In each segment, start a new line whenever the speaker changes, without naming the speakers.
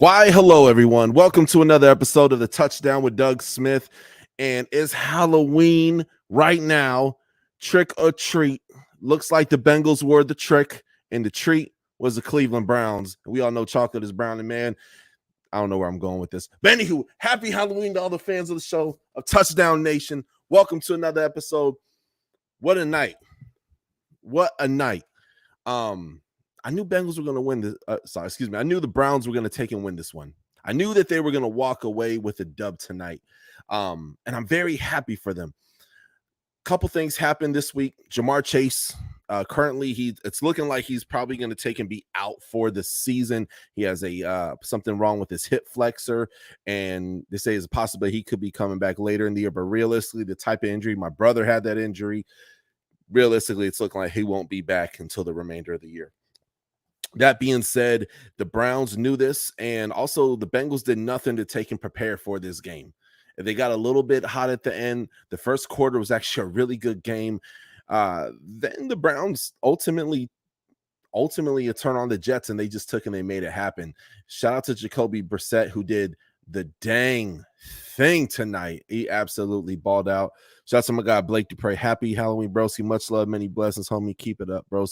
Why, hello, everyone. Welcome to another episode of the Touchdown with Doug Smith. And it's Halloween right now. Trick or treat. Looks like the Bengals were the trick, and the treat was the Cleveland Browns. We all know chocolate is brown, and man, I don't know where I'm going with this. But anywho, happy Halloween to all the fans of the show of Touchdown Nation. Welcome to another episode. What a night. What a night. I knew Bengals were going to win this. I knew the Browns were going to take and win this one. I knew that they were going to walk away with a dub tonight. And I'm very happy for them. Couple things happened this week. Jamar Chase, currently it's looking like he's probably going to take and be out for the season. He has something wrong with his hip flexor, and they say it's a possibility he could be coming back later in the year. But realistically, the type of injury, my brother had that injury. Realistically, it's looking like he won't be back until the remainder of the year. That being said, the Browns knew this, and also the Bengals did nothing to take and prepare for this game. They got a little bit hot at the end. The first quarter was actually a really good game. Then the Browns ultimately turned on the Jets, and they just took and they made it happen. Shout out to Jacoby Brissett, who did the dang thing tonight. He absolutely balled out. Shout out to my guy Blake Dupre. Happy Halloween, broski. Much love, many blessings, homie. Keep it up, bro.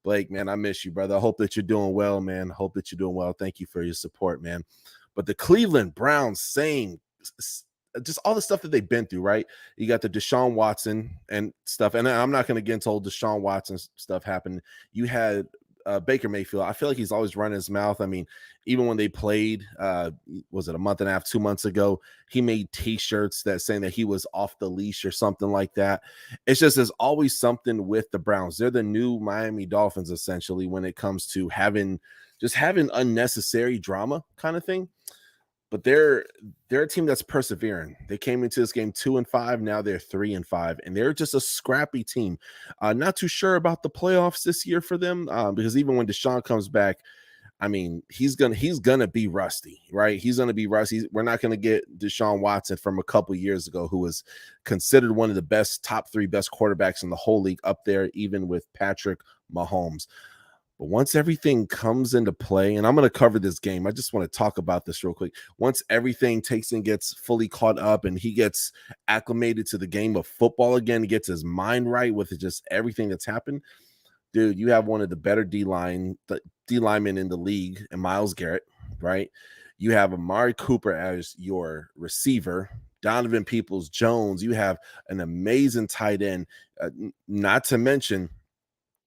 Blake, man, I miss you, brother. I hope that you're doing well, man. Hope that you're doing well. Thank you for your support, man. But the Cleveland Browns, saying just all the stuff that they've been through, right? You got the Deshaun Watson and stuff, and I'm not going to get into all Deshaun Watson stuff happened. You had Baker Mayfield. I feel like he's always running his mouth. I mean, even when they played, was it a month and a half, 2 months ago, he made T-shirts that saying that he was off the leash or something like that. It's just there's always something with the Browns. They're the new Miami Dolphins, essentially, when it comes to having unnecessary drama kind of thing. But they're a team that's persevering. They came into this game 2-5. Now they're 3-5, and they're just a scrappy team. Not too sure about the playoffs this year for them, because even when Deshaun comes back, I mean, he's gonna be rusty, right? He's gonna be rusty. We're not gonna get Deshaun Watson from a couple years ago, who was considered one of the top 3 best quarterbacks in the whole league, up there even with Patrick Mahomes. But once everything comes into play, and I'm going to cover this game, I just want to talk about this real quick. Once everything takes and gets fully caught up and he gets acclimated to the game of football again, he gets his mind right with just everything that's happened, dude, you have one of the better D-linemen in the league, and Myles Garrett, right? You have Amari Cooper as your receiver, Donovan Peoples-Jones. You have an amazing tight end, not to mention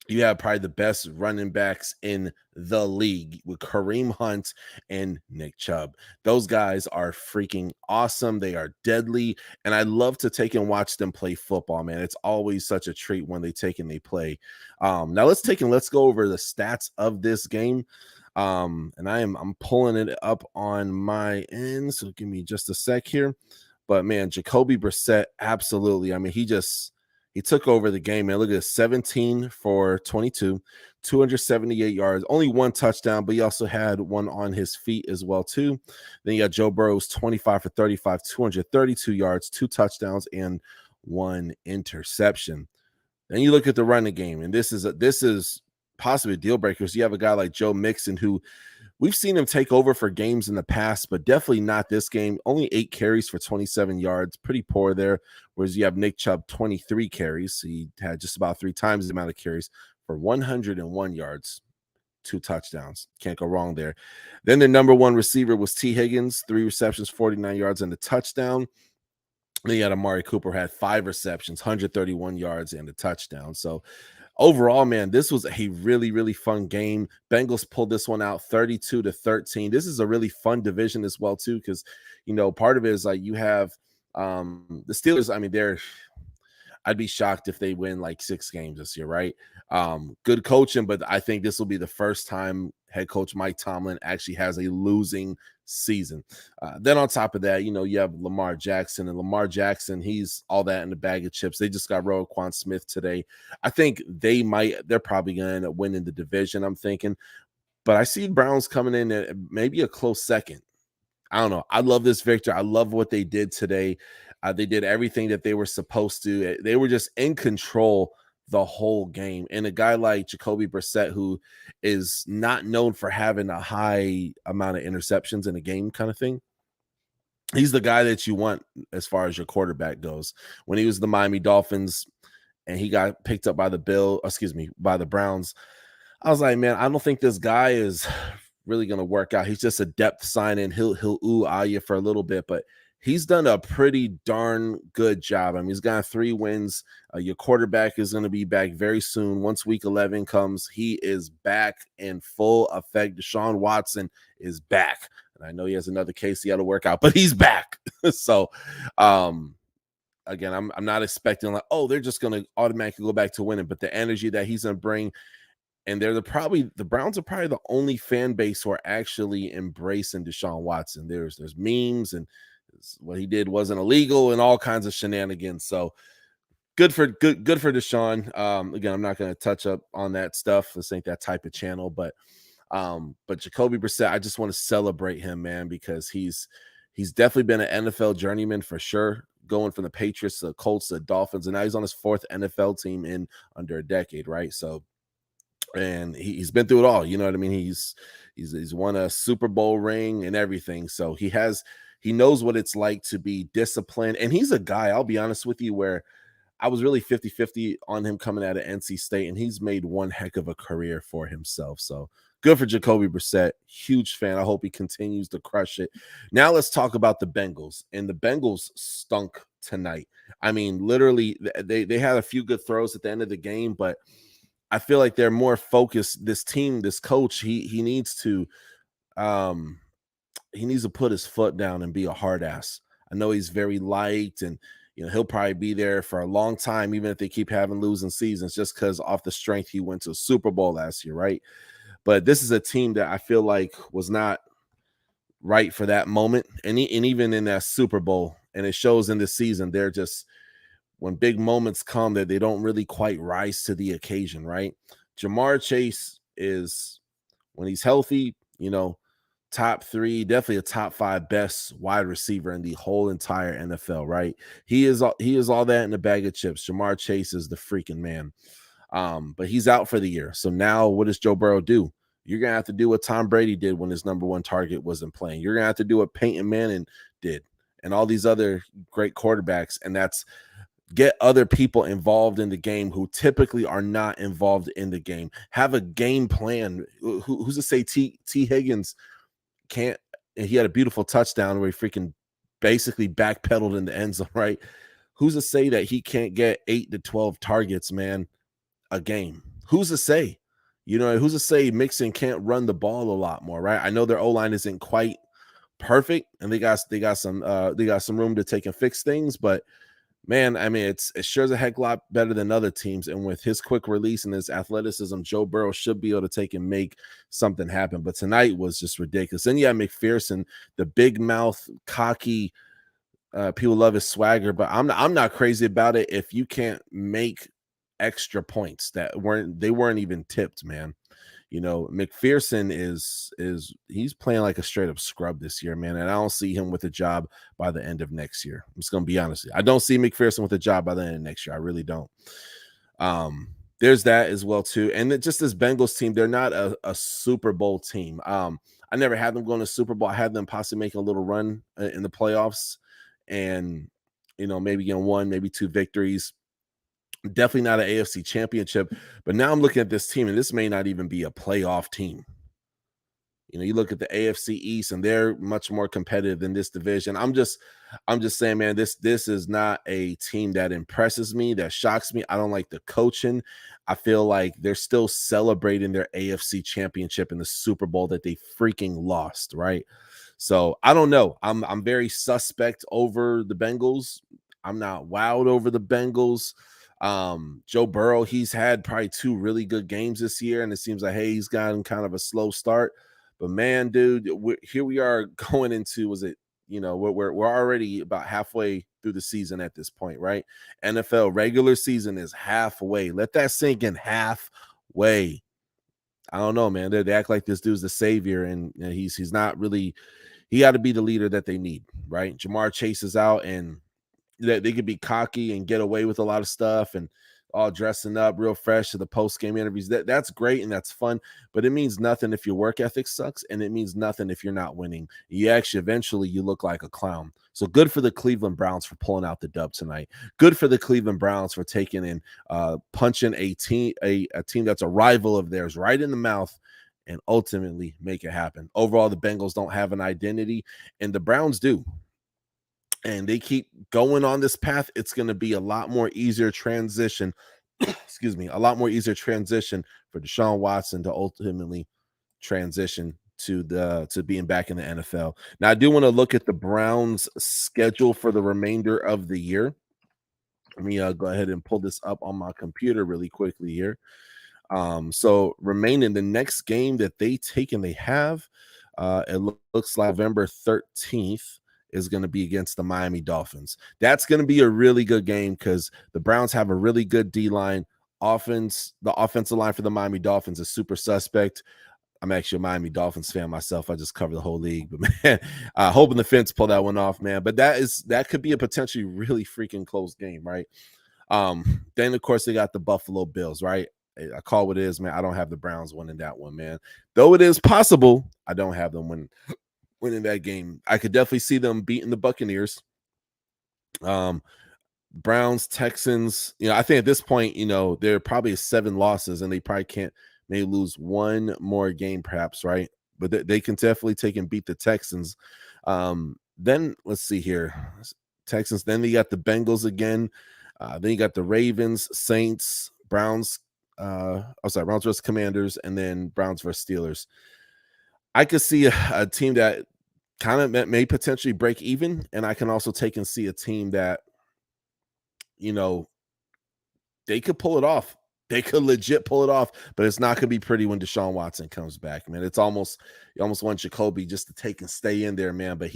you have probably the best running backs in the league with Kareem Hunt and Nick Chubb. Those guys are freaking awesome. They are deadly. And I love to take and watch them play football, man. It's always such a treat when they take and they play. Now let's go over the stats of this game. And I'm pulling it up on my end. So give me just a sec here. But man, Jacoby Brissett, absolutely. I mean, he took over the game, man. Look at this, 17 for 22, 278 yards, only one touchdown, but he also had one on his feet as well, too. Then you got Joe Burrow's 25 for 35, 232 yards, 2 touchdowns, and 1 interception. Then you look at the running game, and this is possibly a deal breaker. So you have a guy like Joe Mixon, who we've seen him take over for games in the past, but definitely not this game. Only 8 carries for 27 yards. Pretty poor there. Whereas you have Nick Chubb, 23 carries. He had just about 3 times the amount of carries for 101 yards, 2 touchdowns. Can't go wrong there. Then their number 1 receiver was T. Higgins, 3 receptions, 49 yards, and a touchdown. Then you had Amari Cooper, had 5 receptions, 131 yards, and a touchdown. So overall, man, this was a really, really fun game. Bengals pulled this one out 32-13. This is a really fun division as well, too, because, part of it is like you have the Steelers. I mean, I'd be shocked if they win like 6 games this year, right? Good coaching, but I think this will be the first time head coach Mike Tomlin actually has a losing season. Then on top of that, you have Lamar Jackson, and Lamar Jackson, he's all that in the bag of chips. They just got Roquan Smith today. I think they're probably going to end up winning the division, I'm thinking. But I see Browns coming in at maybe a close second. I don't know. I love this victory. I love what they did today. They did everything that they were supposed to. They were just in control the whole game. And a guy like Jacoby Brissett, who is not known for having a high amount of interceptions in a game kind of thing, he's the guy that you want as far as your quarterback goes. When he was the Miami Dolphins and he got picked up by by the Browns, I was like, man, I don't think this guy is really going to work out. He's just a depth sign-in. He'll ooh ah you for a little bit, but he's done a pretty darn good job. I mean, he's got 3 wins. Your quarterback is going to be back very soon. Once week 11 comes, he is back in full effect. Deshaun Watson is back. And I know he has another case he had to work out, but he's back. So, again, I'm not expecting like, oh, they're just going to automatically go back to winning, but the energy that he's going to bring, and the Browns are probably the only fan base who are actually embracing Deshaun Watson. There's memes and what he did wasn't illegal and all kinds of shenanigans. So good for Deshaun. Again, I'm not going to touch up on that stuff. This ain't that type of channel, but Jacoby Brissett, I just want to celebrate him, man, because he's definitely been an NFL journeyman for sure, going from the Patriots to the Colts to the Dolphins, and now he's on his 4th NFL team in under a decade, right? So, and he's been through it all. You know what I mean? He's won a Super Bowl ring and everything. So he knows what it's like to be disciplined. And he's a guy, I'll be honest with you, where I was really 50-50 on him coming out of NC State, and he's made one heck of a career for himself. So good for Jacoby Brissett. Huge fan. I hope he continues to crush it. Now let's talk about the Bengals. And the Bengals stunk tonight. I mean, literally, they had a few good throws at the end of the game, but I feel like they're more focused. This team, this coach, he needs to put his foot down and be a hard ass. I know he's very liked, and he'll probably be there for a long time, even if they keep having losing seasons, just because off the strength he went to a Super Bowl last year, right? But this is a team that I feel like was not right for that moment, and even in that Super Bowl, and it shows in this season, they're just, when big moments come, that they don't really quite rise to the occasion, right? Jamar Chase is, when he's healthy, top 3, definitely a top 5 best wide receiver in the whole entire NFL, right? He is all that in a bag of chips. Jamar Chase is the freaking man. But he's out for the year. So now what does Joe Burrow do? You're going to have to do what Tom Brady did when his number 1 target wasn't playing. You're going to have to do what Peyton Manning did and all these other great quarterbacks, and that's get other people involved in the game who typically are not involved in the game. Have a game plan. Who's to say T. Higgins can't? He had a beautiful touchdown where he freaking basically backpedaled in the end zone, right? Who's to say that he can't get 8 to 12 targets, man, a game? Who's to say? Who's to say Mixon can't run the ball a lot more, right? I know their O-line isn't quite perfect, and they got some room to take and fix things, but man, I mean, it sure is a heck lot better than other teams. And with his quick release and his athleticism, Joe Burrow should be able to take and make something happen. But tonight was just ridiculous. Then you have McPherson, the big mouth, cocky. People love his swagger, but I'm not crazy about it if you can't make extra points that weren't even tipped, man. McPherson he's playing like a straight up scrub this year, man. And I don't see him with a job by the end of next year. I'm just going to be honest. I don't see McPherson with a job by the end of next year. I really don't. There's that as well too. And just this Bengals team, they're not a Super Bowl team. I never had them going to Super Bowl. I had them possibly making a little run in the playoffs and, maybe getting 1, maybe 2 victories. Definitely not an AFC championship, but now I'm looking at this team, and this may not even be a playoff team. You look at the AFC East, and they're much more competitive than this division. I'm just saying, man, this is not a team that impresses me, that shocks me. I don't like the coaching. I feel like they're still celebrating their AFC championship in the Super Bowl that they freaking lost, right? So I don't know. I'm very suspect over the Bengals. I'm not wowed over the Bengals. Joe Burrow, he's had probably 2 really good games this year, and it seems like, hey, he's gotten kind of a slow start. But man, dude, here we are going into, we're already about halfway through the season at this point, right? NFL regular season is halfway. Let that sink in. Halfway. I don't know, man. They act like this dude's the savior, and he's not really. He got to be the leader that they need, right? Jamar Chase is out, and they could be cocky and get away with a lot of stuff and all dressing up real fresh to the post-game interviews. That's great and that's fun, but it means nothing if your work ethic sucks, and it means nothing if you're not winning. You actually eventually you look like a clown. So good for the Cleveland Browns for pulling out the dub tonight. Good for the Cleveland Browns for taking in punching a team that's a rival of theirs right in the mouth and ultimately make it happen. Overall, the Bengals don't have an identity, and the Browns do. And they keep going on this path. It's going to be a lot more easier transition. Excuse me, a lot more easier transition for Deshaun Watson to ultimately transition to being back in the NFL. Now, I do want to look at the Browns' schedule for the remainder of the year. Let me go ahead and pull this up on my computer really quickly here. So remaining, the next game that they take and they have, it looks like November 13th is going to be against the Miami Dolphins. That's going to be a really good game because the Browns have a really good D-line. The offensive line for the Miami Dolphins is super suspect. I'm actually a Miami Dolphins fan myself. I just cover the whole league, but man, hoping the Finns pull that one off, man. But that could be a potentially really freaking close game, right? Then of course they got the Buffalo Bills, right? I call what it is, man. I don't have the Browns winning that one, man. Though it is possible, I don't have them winning that game. I could definitely see them beating the Buccaneers. Browns, Texans, I think at this point, they're probably 7 losses and they probably may lose one more game perhaps, right? But they can definitely take and beat the Texans. Then let's see here. Texans, then you got the Bengals again. Then you got the Ravens, Saints, Browns, Browns versus Commanders, and then Browns versus Steelers. I could see a team that kind of may potentially break even, and I can also take and see a team that, they could pull it off. They could legit pull it off, but it's not going to be pretty when Deshaun Watson comes back, man. You almost want Jacoby just to take and stay in there, man, but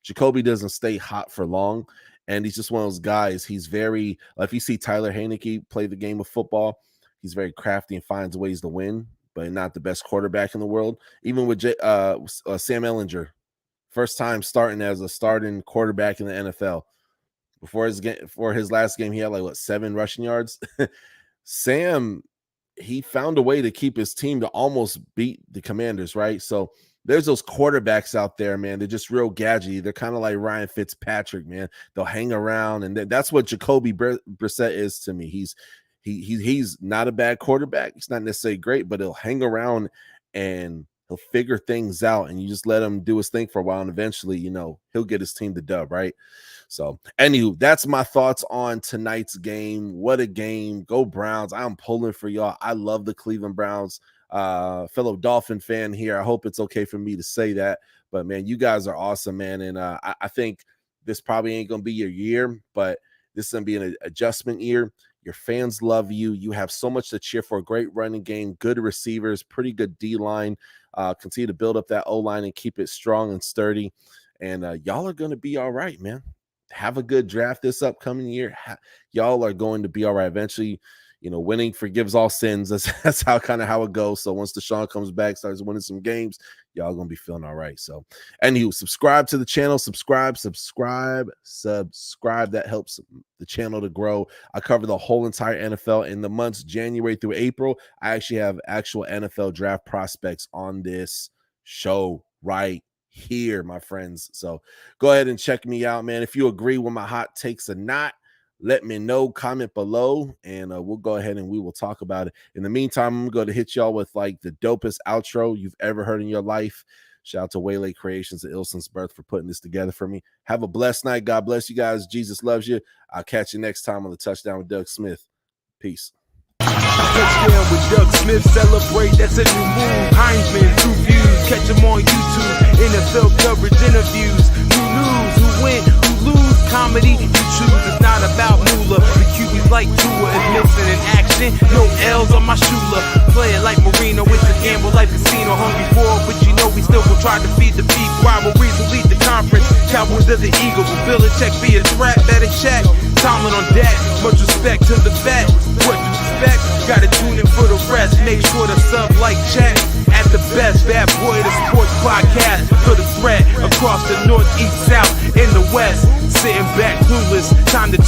Jacoby doesn't stay hot for long, and he's just one of those guys. He's very, if you see Tyler Heineke play the game of football, he's very crafty and finds ways to win, but not the best quarterback in the world. Even with Sam Ehlinger, first time starting as a starting quarterback in the NFL. Before his last game, he had 7 rushing yards. Sam, he found a way to keep his team to almost beat the Commanders, right? So there's those quarterbacks out there, man. They're just real gadgety. They're kind of like Ryan Fitzpatrick, man. They'll hang around, and that's what Jacoby Brissett is to me. He's not a bad quarterback. He's not necessarily great, but he'll hang around and he'll figure things out, and you just let him do his thing for a while, and eventually, he'll get his team the dub, right? So, anywho, that's my thoughts on tonight's game. What a game. Go Browns. I'm pulling for y'all. I love the Cleveland Browns. Fellow Dolphin fan here. I hope it's okay for me to say that. But, man, you guys are awesome, man. And I think this probably ain't going to be your year, but this is going to be an adjustment year. Your fans love you. You have so much to cheer for. Great running game, good receivers, pretty good D-line. Continue to build up that O-line and keep it strong and sturdy. And y'all are going to be all right, man. Have a good draft this upcoming year. Y'all are going to be all right. Eventually, winning forgives all sins. That's how it goes. So once Deshaun comes back, starts winning some games, y'all going to be feeling all right. So anywho, subscribe to the channel. Subscribe. That helps the channel to grow. I cover the whole entire NFL in the months January through April. I actually have actual NFL draft prospects on this show right here, my friends. So go ahead and check me out, man. If you agree with my hot takes or not, let me know, comment below, and we'll go ahead and we will talk about it. In the meantime, I'm going to hit y'all with the dopest outro you've ever heard in your life. Shout out to Waylay Creations and Ilson's Birth for putting this together for me. Have a blessed night. God bless you guys. Jesus loves you. I'll catch you next time on the Touchdown with Doug Smith. Peace.
Touchdown with Doug Smith, celebrate, that's a new move. Heisman, 2 views, catch him on YouTube. NFL coverage, interviews, new news, who win, who lose, comedy, you choose. It's not about moolah, the QB's like Tua is missing in action. No L's on my shooter, play it like Marino, it's a gamble like casino. Hungry for it, but we still gon' try to feed the people. Rivalries will lead the conference, Cowboys of the Eagles. Will Belichick be a threat, better check. Tomlin on deck, much respect to the vet. What to expect? Gotta tune in for the rest. Make sure to sub, like, chat. At the best, Bad Boy, the sports podcast. For the threat across the north, east, south, in the west. Sitting back clueless, time to